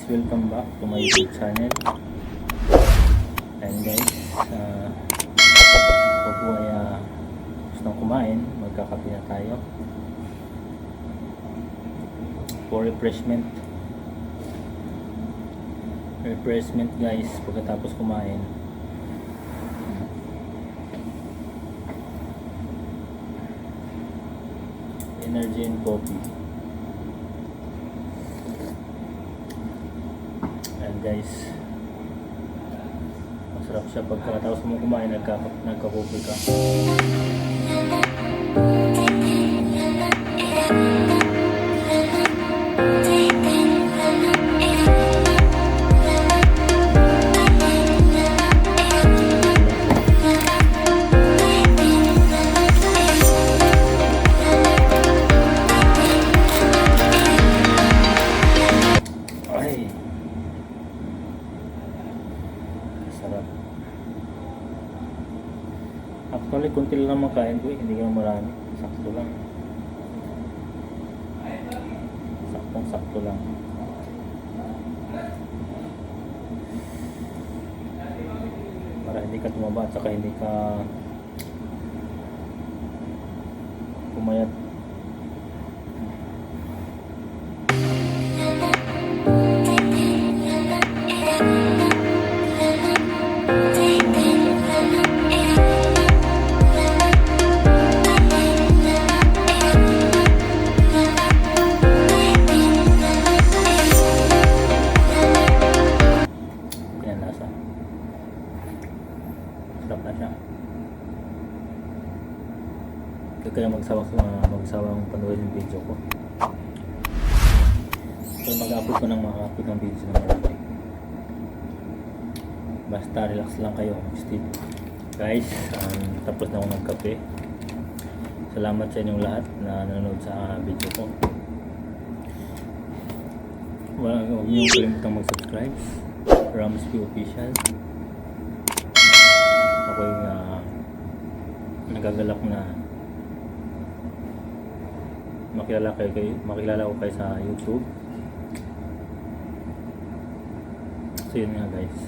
welcome back to my YouTube channel. And guys, ako po ay gusto kumain, magkakape na tayo for refreshment guys, pagkatapos kumain. Energy and coffee. And guys, masarap siya pagkatapos mo kumain, nagka-coffee ka. Sarap. Actually, kunti lang makain ko eh. Hindi lang marami. Sakto lang. Saktong-sakto lang. Para hindi ka tumaba at saka hindi ka pumayat. Sarap na siya. Huwag kaya magsawang panoorin yung video ko. So mag-upload ko ng mga videos na marami. Basta relax lang kayo. Steve. Guys, tapos na ako nagkape. Salamat sa inyong lahat na nanonood sa video ko. Huwag niyong kalimutang mag-subscribe. Ramsby Official. Ako yung nagagalak na makilala ko kayo sa YouTube. So yun nga guys.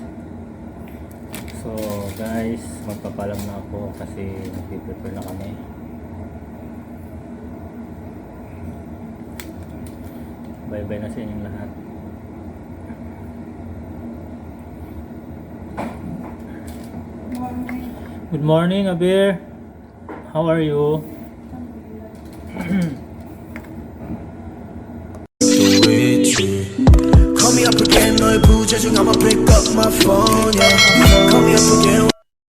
So guys, magpapalam na ako kasi nag-prepare na kami. Bye bye na sa inyong lahat. Good morning, Abir. How are you? Call me up again, 너의 부재중 I'ma pick up my phone, yeah. Call me up again